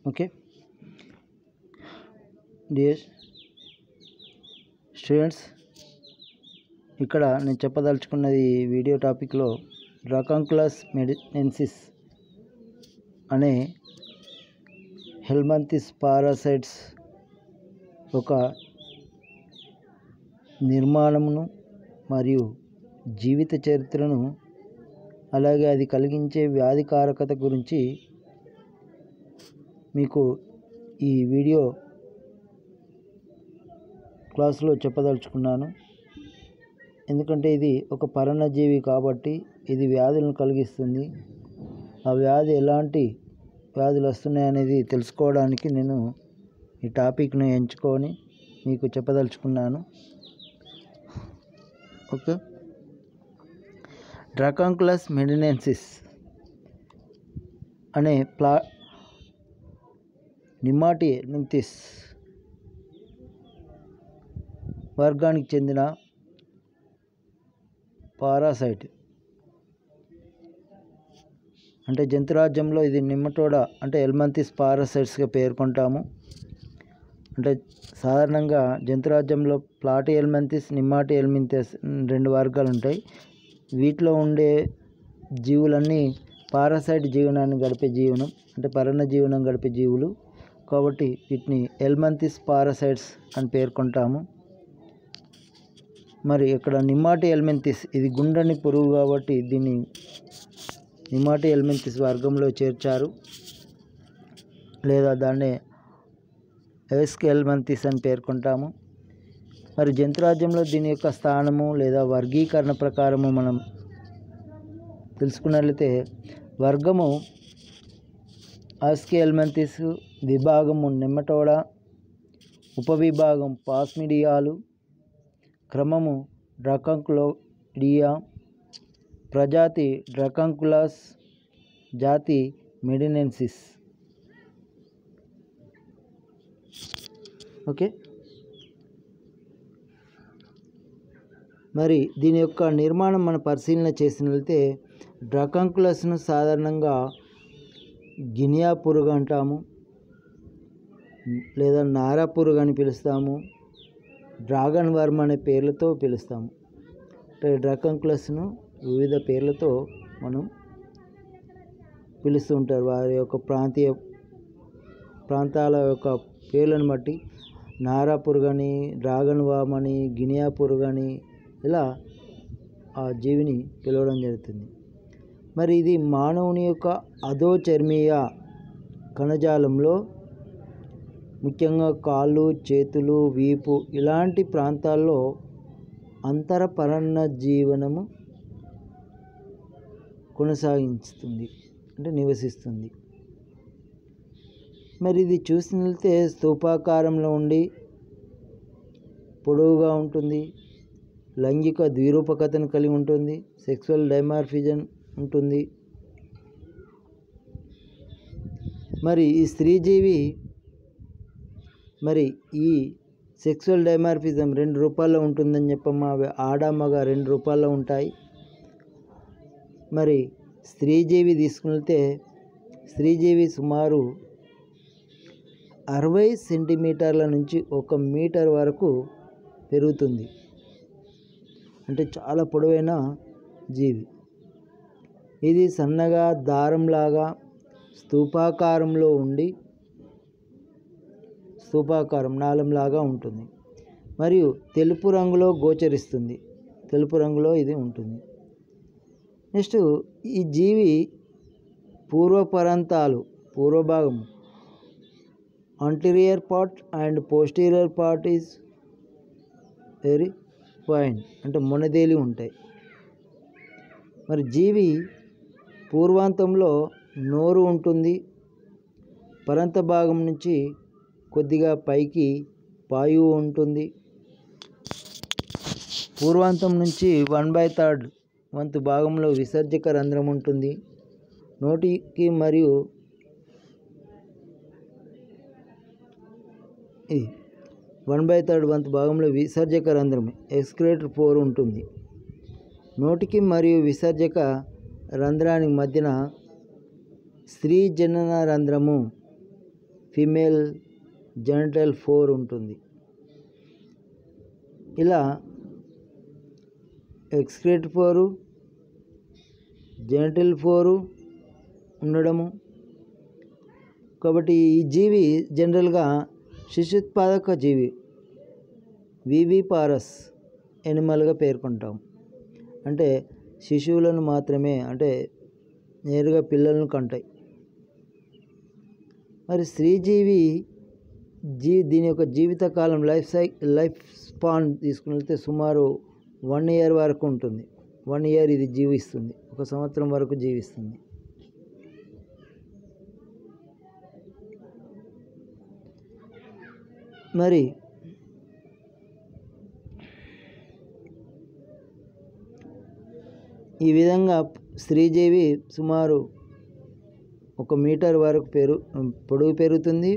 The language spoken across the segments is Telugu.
ఓకే డియర్ స్టూడెంట్స్, ఇక్కడ నేను చెప్పదలుచుకున్నది వీడియో టాపిక్లో డ్రకాంకులస్ మెడినెన్సిస్ అనే హెల్మంతిస్ పారాసైట్స్ ఒక నిర్మాణమును మరియు జీవిత చరిత్రను అలాగే అది కలిగించే వ్యాధికారకత గురించి మీకు ఈ వీడియో క్లాస్లో చెప్పదలుచుకున్నాను. ఎందుకంటే ఇది ఒక పరాన్నజీవి కాబట్టి ఇది వ్యాధులను కలిగిస్తుంది. ఆ వ్యాధి ఎలాంటి వ్యాధులు వస్తున్నాయనేది తెలుసుకోవడానికి నేను ఈ టాపిక్ను ఎంచుకొని మీకు చెప్పదలుచుకున్నాను. ఓకే, డ్రకాంకులస్ మెడినెన్సిస్ అనే నిమాటియెంతిస్ వర్గానికి చెందిన పారాసైట్. అంటే జంతురాజ్యంలో ఇది నిమటోడా అంటే హెల్మంతిస్ పారాసైట్స్గా పేర్కొంటాము. అంటే సాధారణంగా జంతురాజ్యంలో ప్లాటి హెల్మంతిస్, నిమాటి హెల్మంతిస్ రెండు వర్గాలు ఉంటాయి. వీటిలో ఉండే జీవులన్నీ పారాసైట్ జీవనాన్ని గడిపే జీవనం అంటే పరాన్న జీవనం గడిపే జీవులు కాబట్టి వీటిని హెల్మంతిస్ పారాసైట్స్ అని పేర్కొంటాము. మరి ఇక్కడ నిమాటి హెల్మంతిస్ ఇది గుండ్రని పురుగు కాబట్టి దీన్ని నిమాటి హెల్మంతిస్ వర్గంలో చేర్చారు, లేదా దాన్నే ఎస్క్ హెల్మంతిస్ అని పేర్కొంటాము. మరి జంతురాజ్యంలో దీని యొక్క స్థానము లేదా వర్గీకరణ ప్రకారము మనం తెలుసుకున్నట్లయితే వర్గము ఆస్కి హెల్మంతిస్, విభాగము నెమటోడా, ఉపవిభాగం పాస్మిడియాలు, క్రమము డ్రకాంకులోడియా, ప్రజాతి డ్రకాంకులస్, జాతి మెడినెన్సిస్. ఓకే, మరి దీని యొక్క నిర్మాణం మనం పరిశీలన చేసినట్లయితే డ్రకాంకులస్ను సాధారణంగా గినియా పురుగు అంటాము, లేదా నారా పురుగు అని పిలుస్తాము, డ్రాగన్ వర్మ్ అనే పేర్లతో పిలుస్తాము. అంటే డ్రకాంకులస్ను వివిధ పేర్లతో మనం పిలుస్తూ ఉంటారు. వారి యొక్క ప్రాంతాల యొక్క పేర్లను బట్టి నారా పురుగు అని, డ్రాగన్ వర్మ్ అని, గినియా పురుగు అని ఇలా ఆ జీవిని పిలవడం జరుగుతుంది. మరి ఇది మానవుని యొక్క అధోచర్మీయ కణజాలంలో ముఖ్యంగా కాళ్ళు, చేతులు, వీపు ఇలాంటి ప్రాంతాల్లో అంతర పరాన్న జీవనము కొనసాగిస్తుంది అంటే నివసిస్తుంది. మరి ఇది చూసినట్లయితే స్తూపాకారంలో ఉండి పొడవుగా ఉంటుంది, లైంగిక ద్విరూపకతను కలిగి ఉంటుంది, సెక్సువల్ డైమార్ఫిజం ఉంటుంది. మరి ఈ స్త్రీజీవి మరి ఈ సెక్సువల్ డైమార్ఫిజం రెండు రూపాల్లో ఉంటుందని చెప్పమ్మా. అవి ఆడ మగ రెండు రూపాల్లో ఉంటాయి. మరి స్త్రీజీవి తీసుకునితే స్త్రీజీవి సుమారు 60 సెంటీమీటర్ల నుంచి 1 మీటర్ వరకు పెరుగుతుంది. అంటే చాలా పొడవైన జీవి. ఇది సన్నగా దారంలాగా స్తూపాకారంలో ఉండి స్తూపాకారం నాళంలాగా ఉంటుంది మరియు తెలుపు రంగులో గోచరిస్తుంది. తెలుపు రంగులో ఇది ఉంటుంది. నెక్స్ట్ ఈ జీవి పూర్వభాగం anterior part and posterior part is very fine అంటే మొనదేలి ఉంటాయి. మరి జీవి పూర్వాంతంలో నోరు ఉంటుంది. పరంత భాగం నుంచి కొద్దిగా పైకి పాయువు ఉంటుంది. పూర్వాంతం నుంచి 1/3 వంతు భాగంలో విసర్జక రంధ్రం ఉంటుంది. నోటికి మరియు 1/3 వంతు భాగంలో విసర్జక రంధ్రం ఎక్స్క్రేటర్ పోర్ ఉంటుంది. నోటికి మరియు విసర్జక రంధ్రానికి మధ్యన స్త్రీ జనన రంధ్రము ఫీమేల్ జెనిటల్ 4 ఉంటుంది. ఇలా ఎక్స్క్రీట్ 4, జెనిటల్ 4 ఉండడము. కాబట్టి ఈ జీవి జనరల్గా శిశుత్పాదక జీవి, వివిపారస్ ఎనిమల్గా పేర్కొంటాం. అంటే శిశువులను మాత్రమే, అంటే నేరుగా పిల్లలను కంటాయి. మరి స్త్రీజీవి దీని యొక్క జీవితకాలం లైఫ్ స్పాన్ తీసుకుని సుమారు 1 year వరకు ఉంటుంది. 1 year ఇది జీవిస్తుంది, 1 సంవత్సరం వరకు జీవిస్తుంది. మరి ఈ విధంగా స్త్రీజీవి సుమారు 1 మీటర్ వరకు పొడవు పెరుగుతుంది.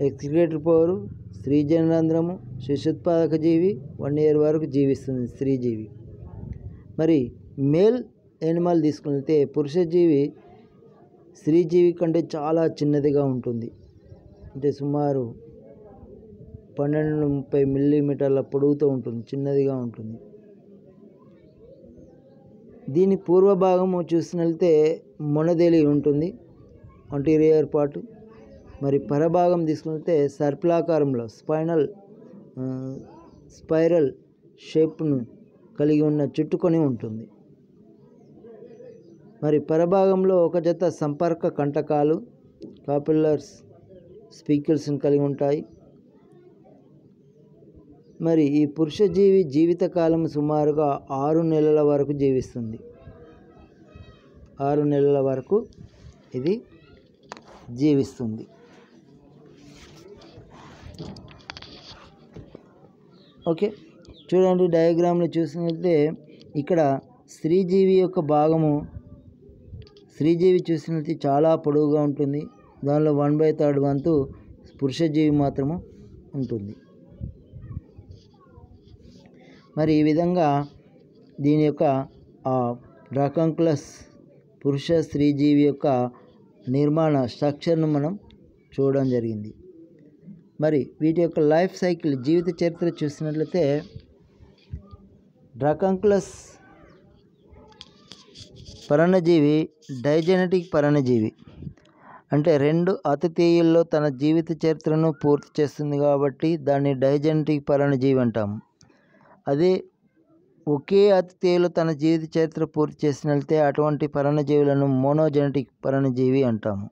ఎక్స్క్రీటర్ 4, స్త్రీ జనరంధ్రము, శిశుత్పాదక జీవి, 1 year వరకు జీవిస్తుంది స్త్రీజీవి. మరి మేల్ ఎనిమల్ తీసుకుంటే పురుషజీవి స్త్రీజీవి కంటే చాలా చిన్నదిగా ఉంటుంది. అంటే సుమారు 12-30 మిల్లీమీటర్ల పొడవుతో ఉంటుంది, చిన్నదిగా ఉంటుంది. దీని పూర్వభాగము చూసినట్లయితే మొనదేలి ఉంటుంది, అంటీరియర్ పార్ట్. మరి పరభాగం తీసుకుంటే సర్పిలాకారంలో స్పైరల్ షేప్ను కలిగి ఉన్న చుట్టుకొని ఉంటుంది. మరి పరభాగంలో ఒక జత సంపర్క కంటకాలు, కాపిల్లర్స్, స్పీకిల్స్ని కలిగి ఉంటాయి. మరి ఈ పురుషజీవి జీవితకాలం సుమారుగా 6 నెలల వరకు జీవిస్తుంది. 6 నెలల వరకు ఇది జీవిస్తుంది. ఓకే, చూడండి డయాగ్రామ్లో చూసినట్లయితే ఇక్కడ స్త్రీజీవి యొక్క భాగము, స్త్రీజీవి చూసినట్లయితే చాలా పొడవుగా ఉంటుంది. దానిలో 1/3 వంతు పురుషజీవి మాత్రము ఉంటుంది. మరి ఈ విధంగా దీని యొక్క డ్రాకంక్లస్ పురుష స్త్రీజీవి యొక్క నిర్మాణ స్ట్రక్చర్ను మనం చూడడం జరిగింది. మరి వీటి యొక్క లైఫ్ సైకిల్, జీవిత చరిత్ర చూసినట్లయితే డ్రాకంక్లస్ పరాన్నజీవి డైజెనెటిక్ పరాన్నజీవి. అంటే 2 అతిథేయుల్లో తన జీవిత చరిత్రను పూర్తి చేస్తుంది కాబట్టి దాన్ని డైజెనెటిక్ పరాన్నజీవి అంటాము. అదే ఒకే అతిథేయులు తన జీవిత చరిత్ర పూర్తి చేసినట్లయితే అటువంటి పరాన్నజీవులను మోనోజెనెటిక్ పరాన్నజీవి అంటాము,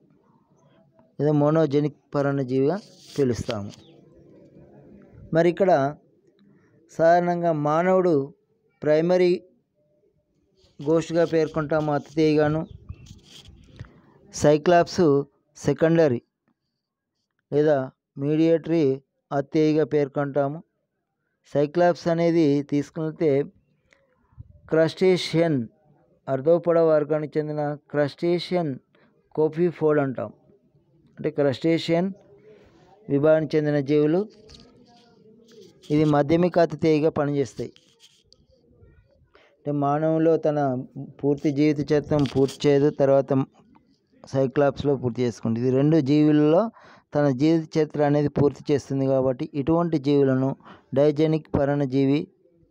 లేదా మోనోజెనిక్ పరాన్నజీవిగా పిలుస్తాము. మరి ఇక్కడ సాధారణంగా మానవుడు ప్రైమరీ గోష్ట్గా పేర్కొంటాము, అతిథేయగాను. సైక్లాప్స్ సెకండరీ లేదా మీడియేటరీ అతిథేయగా పేర్కొంటాము. సైక్లాప్స్ అనేది తీసుకుంటే క్రస్టేషియన్ అర్ధోపడ వర్గానికి చెందిన క్రస్టేషియన్ కోపిఫోడ్ అంటాం. అంటే క్రస్టేషియన్ విభాగానికి చెందిన జీవులు. ఇది మాధ్యమిక అతిథేయగా పనిచేస్తాయి. అంటే మానవులో తన పూర్తి జీవిత చరిత్రను పూర్తి చేయదు, తర్వాత సైక్లాప్స్లో పూర్తి చేసుకుంటుంది. ఇది 2 జీవులలో తన జీవిత చరిత్ర అనేది పూర్తి చేస్తుంది కాబట్టి ఇటువంటి జీవులను డైజెనిక్ పరాన్నజీవి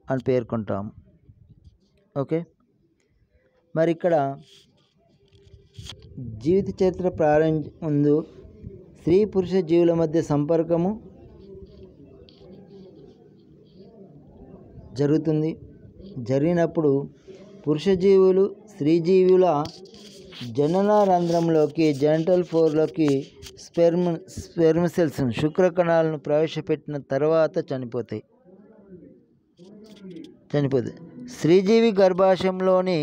అని పేర్కొంటాము. ఓకే, మరి ఇక్కడ జీవిత చరిత్ర ముందు స్త్రీ పురుష జీవుల మధ్య సంపర్కము జరుగుతుంది. జరిగినప్పుడు పురుష జీవులు స్త్రీ జీవుల జనన రంధ్రంలోకి జెనిటల్ 4లోకి స్పెర్మ్ సెల్స్ శుక్రకణాలను ప్రవేశపెట్టిన తర్వాత చనిపోతాయి. స్త్రీజీవి గర్భాశయంలోని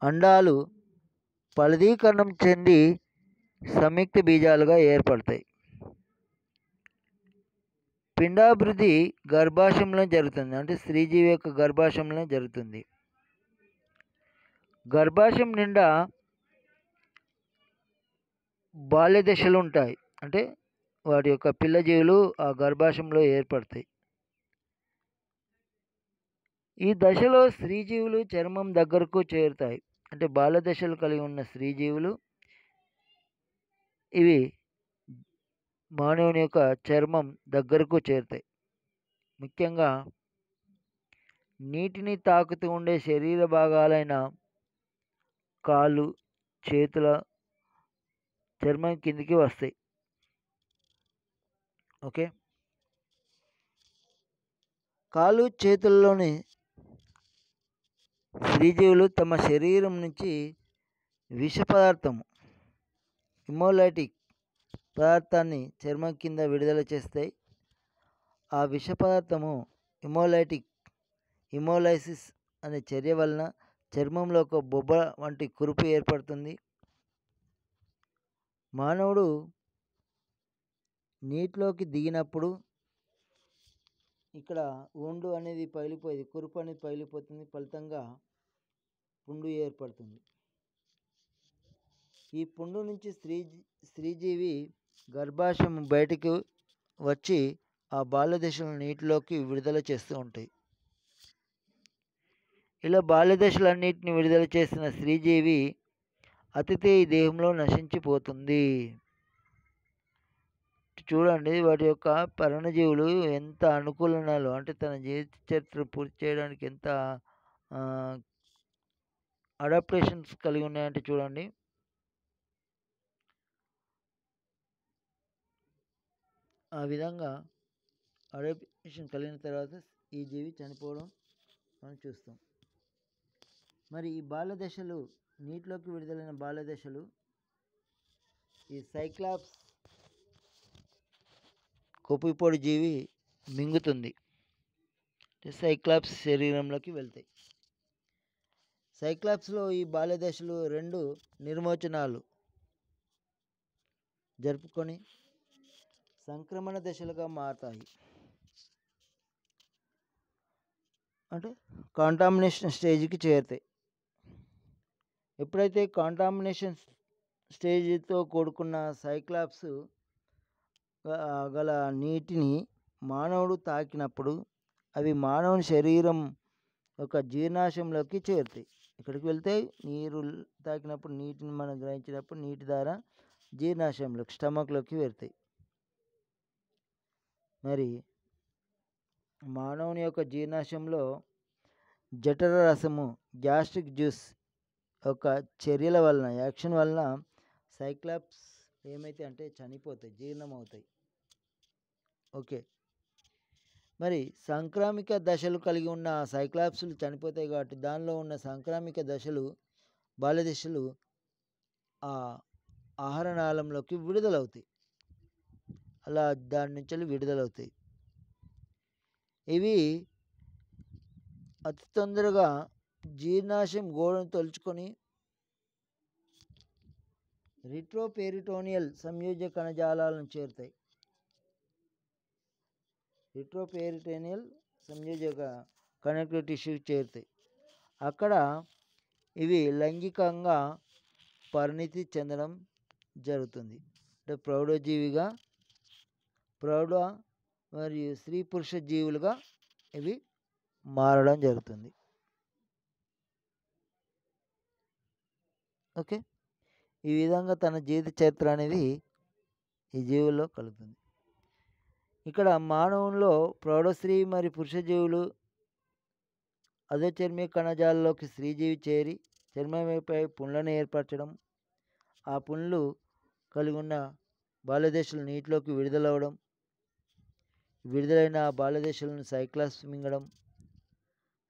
అండాలు ఫలదీకరణం చెంది సంయుక్త బీజాలుగా ఏర్పడతాయి. పిండాభివృద్ధి గర్భాశయంలో జరుగుతుంది, అంటే స్త్రీజీవి యొక్క గర్భాశయంలో జరుగుతుంది. గర్భాశయం నిండా బాల్య దశలు ఉంటాయి, అంటే వాటి యొక్క పిల్ల జీవులు ఆ గర్భాశయంలో ఏర్పడతాయి. ఈ దశలో స్త్రీజీవులు చర్మం దగ్గరకు చేరుతాయి. అంటే బాల్య దశలు కలిగి ఉన్న స్త్రీజీవులు ఇవి మానవుని యొక్క చర్మం దగ్గరకు చేరుతాయి. ముఖ్యంగా నీటిని తాకుతూ ఉండే శరీర భాగాలైన కాళ్ళు, చేతుల చర్మం కిందికి వస్తాయి. ఓకే. కాళ్ళు చేతుల్లోని స్త్రీజీవులు తమ శరీరం నుంచి విష పదార్థము హిమోలైటిక్ పదార్థాన్ని చర్మం కింద విడుదల చేస్తాయి. ఆ విష పదార్థము హిమోలైసిస్ అనే చర్య వలన చర్మంలో ఒక బొబ్బ వంటి కురుపు ఏర్పడుతుంది. మానవుడు నీటిలోకి దిగినప్పుడు ఇక్కడ ఒండు అనేది పగిలిపోయింది, కురుపు అనేది పగిలిపోతుంది, ఫలితంగా పుండు ఏర్పడుతుంది. ఈ పుండు నుంచి స్త్రీజీవి గర్భాశయం బయటికి వచ్చి ఆ బాల్యదశలను నీటిలోకి విడుదల చేస్తూ ఉంటాయి. ఇలా బాల్యదశలన్నింటిని విడుదల చేసిన స్త్రీజీవి అతిథి ఈ దేహంలో నశించిపోతుంది. చూడండి వాటి యొక్క పర్ణజీవులు ఎంత అనుకూలనాలు, అంటే తన జీవిత చరిత్ర పూర్తి చేయడానికి ఎంత అడాప్టేషన్స్ కలిగి ఉన్నాయంటే చూడండి. ఆ విధంగా అడాప్టేషన్ కలిగిన తర్వాత ఈ జీవి చనిపోవడం మనం చూస్తాం. మరి ఈ బాల్యదశలు, నీటిలోకి విడుదలైన బాల్యదశలు ఈ సైక్లాప్స్ కొప్పిపోడి జీవి మింగుతుంది. సైక్లాప్స్ శరీరంలోకి వెళ్తాయి. సైక్లాప్స్లో ఈ బాల్యదశలు 2 నిర్మోచనాలు జరుపుకొని సంక్రమణ దశలుగా మారతాయి. అంటే కాంటామినేషన్ స్టేజ్కి చేరుతాయి. ఎప్పుడైతే కాంటామినేషన్ స్టేజ్తో కూడుకున్న సైక్లాప్స్ గల నీటిని మానవుడు తాకినప్పుడు అవి మానవుని శరీరం ఒక జీర్ణాశయంలోకి చేరుతాయి. ఇక్కడికి వెళ్తే నీరు తాకినప్పుడు, నీటిని మనం గ్రహించినప్పుడు నీటి ద్వారా జీర్ణాశయంలోకి, స్టమక్లోకి వెళ్తాయి. మరి మానవుని యొక్క జీర్ణాశయంలో జఠర రసము, గ్యాస్ట్రిక్ జ్యూస్ యొక్క చర్యల వలన, యాక్షన్ వలన సైక్లాప్స్ ఏమైతే అంటే చనిపోతాయి, జీర్ణం అవుతాయి. ఓకే. మరి సంక్రామిక దశలు కలిగి ఉన్న సైక్లాప్స్లు చనిపోతాయి కాబట్టి దానిలో ఉన్న సంక్రామిక దశలు, బాల్యదశలు ఆ ఆహార నాళంలోకి విడుదలవుతాయి. అలా దాని నుంచి విడుదలవుతాయి. ఇవి అతి తొందరగా జీర్ణాశయం గోడను తొలుచుకొని రిట్రోపెరిటోనియల్ సంయోజక కణజాలాలను చేరుతాయి. రిట్రోపెరిటోనియల్ సంయోజక కనెక్టివ్ టిష్యూ చేరుతాయి. అక్కడ ఇవి లైంగికంగా పరిణితి చెందడం జరుగుతుంది. అంటే ప్రౌఢజీవిగా, ప్రౌఢ మరియు స్త్రీ పురుష జీవులుగా ఇవి మారడం జరుగుతుంది. ఓకే. ఈ విధంగా తన జీవిత చరిత్ర అనేది ఈ జీవుల్లో కలుగుతుంది. ఇక్కడ మానవుల్లో ప్రౌఢ స్త్రీ మరియు పురుష జీవులు అధోచర్మీయ కణజాలంలోకి స్త్రీజీవి చేరి చర్మంపై పుండ్లను ఏర్పరచడం, ఆ పుండ్లు కలిగి ఉన్న బాల్యదశలు నీటిలోకి విడుదలవ్వడం, విడుదలైన బాల్యదశలను సైక్లాప్స్ మింగడం,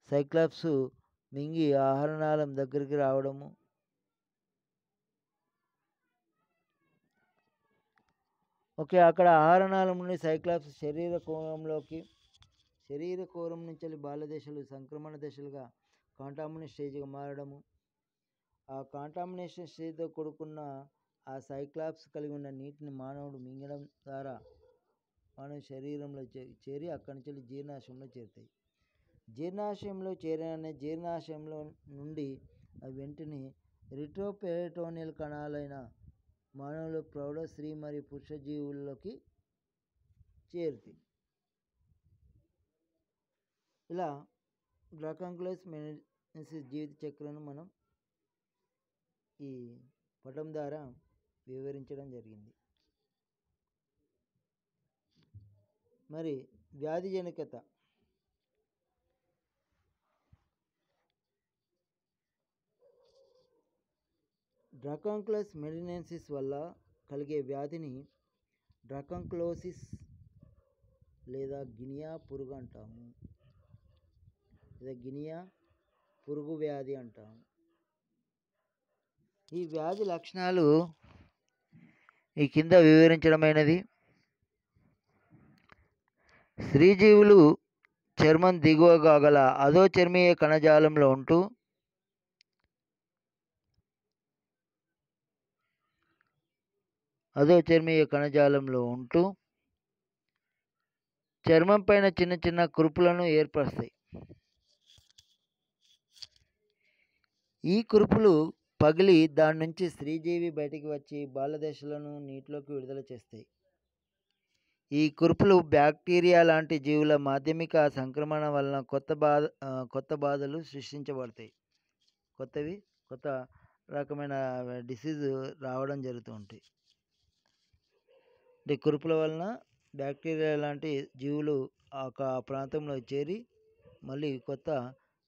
సైక్లాప్స్ మింగి ఆహారనాళం దగ్గరికి రావడము, ఓకే. అక్కడ ఆహారనాళం నుండి సైక్లాప్స్ శరీర కోరం నుంచి బాల్యదశలు సంక్రమణ దశలుగా కాంటామినేషన్ స్టేజ్గా మారడము, ఆ కాంటామినేషన్ స్టేజ్తో కూడుకున్న ఆ సైక్లాప్స్ కలిగి ఉన్న నీటిని మానవుడు మింగడం ద్వారా మానవ శరీరంలో చేరి అక్కడి నుంచి జీర్ణాశయంలో చేరుతాయి. జీర్ణాశయంలో చేరిన జీర్ణాశయంలో నుండి అవి వెంటనే రిట్రోపెరిటోనియల్ కణాలైన మానవులు, ప్రౌఢ స్త్రీ మరియు పురుష జీవుల్లోకి చేరుతాయి. ఇలా డ్రాకంక్లోస్ మెనసిస్ జీవిత చక్రాన్ని మనం ఈ పటం ద్వారా వివరించడం జరిగింది. మరి వ్యాధిజనకత డ్రకాంక్లస్ మెడినెన్సిస్ వల్ల కలిగే వ్యాధిని డ్రకాంక్లోసిస్ లేదా గినియా పురుగు అంటాము, లేదా గినియా పురుగు వ్యాధి అంటాము. ఈ వ్యాధి లక్షణాలు ఈ కింద వివరించడమైనది. స్త్రీజీవులు చర్మం దిగువగా గల అధోచర్మీయ కణజాలంలో ఉంటూ చర్మం పైన చిన్న చిన్న కురుపులను ఏర్పరుస్తాయి. ఈ కురుపులు పగిలి దాని నుంచి స్త్రీజీవి బయటికి వచ్చి బాలదశలను నీటిలోకి విడుదల చేస్తాయి. ఈ కురుపులు బ్యాక్టీరియా లాంటి జీవుల మాధ్యమిక సంక్రమణ వలన కొత్త బాధలు సృష్టించబడతాయి. కొత్త రకమైన డిసీజ్ రావడం జరుగుతూ ఉంటాయి. ఈ కురుపుల వలన బ్యాక్టీరియా లాంటి జీవులు ఆ ప్రాంతంలో చేరి మళ్ళీ కొత్త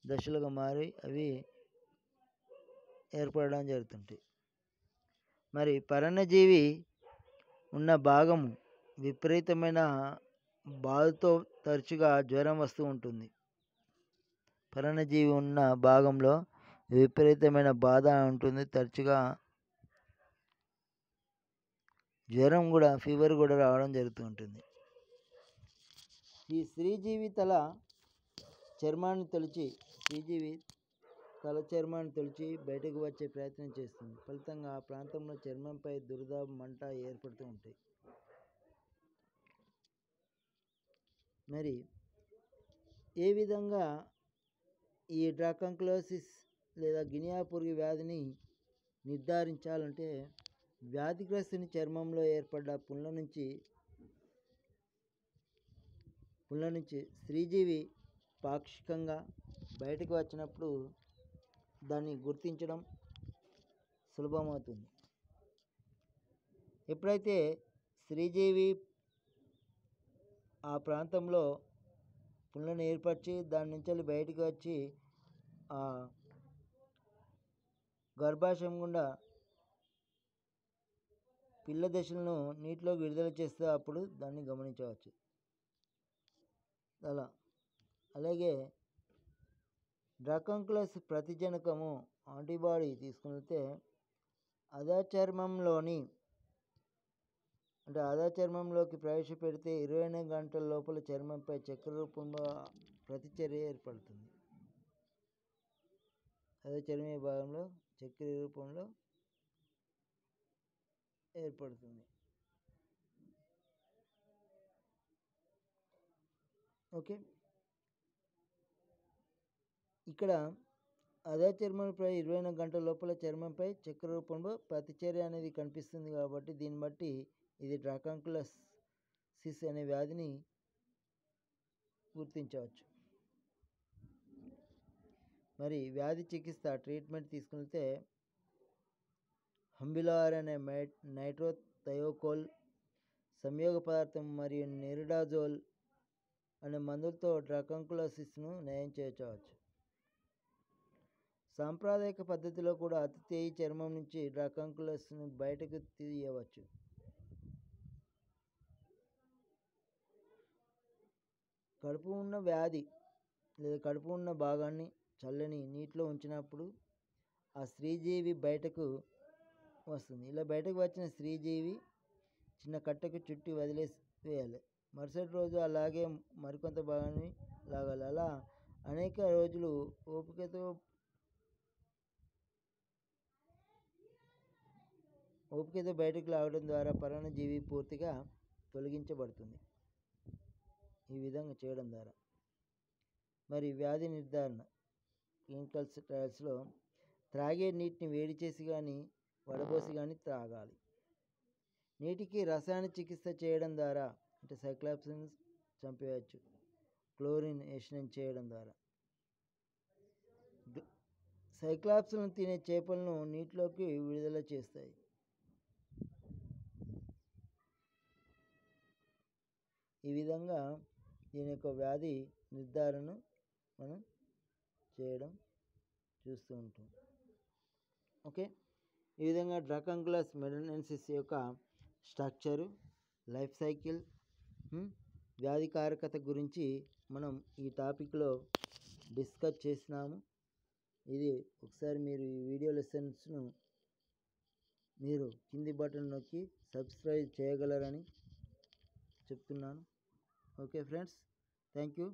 దశలుగా మారి అవి ఏర్పడడం జరుగుతుంటాయి. మరి పరాన్నజీవి ఉన్న భాగము విపరీతమైన బాధతో తరచుగా జ్వరం వస్తూ ఉంటుంది. పరాన్నజీవి ఉన్న భాగంలో విపరీతమైన బాధ ఉంటుంది, తరచుగా జ్వరం కూడా ఫీవర్ కూడా రావడం జరుగుతూ ఉంటుంది. ఈ స్త్రీజీవి తల చర్మాన్ని తొలిచి బయటకు వచ్చే ప్రయత్నం చేస్తుంది. ఫలితంగా ఆ ప్రాంతంలో చర్మంపై దురద, మంట ఏర్పడుతూ ఉంటాయి. మరి ఏ విధంగా ఈ డ్రకాంక్లోసిస్ లేదా గినియా పురుగు వ్యాధిని నిర్ధారించాలంటే, వ్యాధిగ్రస్తుని చర్మంలో ఏర్పడ్డ పుండ్ల నుంచి స్త్రీజీవి పాక్షికంగా బయటకు వచ్చినప్పుడు దాన్ని గుర్తించడం సులభమవుతుంది. ఎప్పుడైతే స్త్రీజీవి ఆ ప్రాంతంలో పుండ్లను ఏర్పరిచి దాని నుంచి బయటకు వచ్చి ఆ గర్భాశయం గుండా పిల్ల దశలను నీటిలోకి విడుదల చేస్తే అప్పుడు దాన్ని గమనించవచ్చు. అలాగే డ్రకాంక్లస్ ప్రతిజనకము యాంటీబాడీ తీసుకుంటే ఆధాచర్మంలోకి ప్రవేశపెడితే 24 గంటల లోపల చర్మంపై చక్కెర రూపంలో ప్రతిచర్య ఏర్పడుతుంది. అధోచర్మీయ భాగంలో చక్కెర రూపంలో ఏర్పడుతుంది. ఓకే, ఇక్కడ అధోచర్మంపై 24 గంటల లోపల చర్మంపై చక్కెర రూపంలో ప్రతిచర్య అనేది కనిపిస్తుంది. కాబట్టి దీన్ని బట్టి ఇది డ్రకాంక్లోసిస్ అనే వ్యాధిని గుర్తించవచ్చు. మరి వ్యాధి చికిత్స ట్రీట్మెంట్ తీసుకుంటే హంబిలార్ అనే నైట్రోథయోకోల్ సంయోగ పదార్థం మరియు నెరిడాజోల్ అనే మందులతో డ్రకాంక్లోసిస్ను నయం చేయవచ్చు. సాంప్రదాయిక పద్ధతిలో కూడా అతిథేయ చర్మం నుంచి డ్రకాంక్లోసిస్ను బయటకు తీయవచ్చు. కడుపు ఉన్న వ్యాధి లేదా కడుపు ఉన్న భాగాన్ని చల్లని నీటిలో ఉంచినప్పుడు ఆ స్త్రీజీవి బయటకు వస్తుంది. ఇలా బయటకు వచ్చిన స్త్రీజీవి చిన్న కట్టకు చుట్టి వదిలేవేయాలి. మరుసటి రోజు అలాగే మరికొంత భాగాన్ని లాగాలి. అలా అనేక రోజులు ఓపికతో బయటకు లాగడం ద్వారా పరాన్నజీవి పూర్తిగా తొలగించబడుతుంది. ఈ విధంగా చేయడం ద్వారా మరి వ్యాధి నిర్ధారణ క్లినికల్ ట్రయల్స్లో త్రాగే నీటిని వేడి చేసి కానీ వడబోసి కానీ త్రాగాలి. నీటికి రసాయన చికిత్స చేయడం ద్వారా అంటే సైక్లాప్సిన్ చంపేయచ్చు. క్లోరిన్ ఎషనిన్ చేయడం ద్వారా సైక్లాప్స్ను తినే చేపలను నీటిలోకి విడుదల చేస్తాయి. ఈ విధంగా దీని యొక్క వ్యాధి నిర్ధారణ మనం చేయడం చూస్తూ ఉంటాం. ఓకే, ఈ విధంగా డ్రకంకులస్ మెడనెన్సిస్ యొక్క స్ట్రక్చరు, లైఫ్ సైకిల్, వ్యాధికారకత గురించి మనం ఈ టాపిక్లో డిస్కస్ చేసినాము. ఇది ఒకసారి మీరు ఈ వీడియో లెసన్స్ను మీరు కింది బటన్ నొక్కి సబ్స్క్రైబ్ చేయగలరని చెప్తున్నాను. Okay friends, thank you.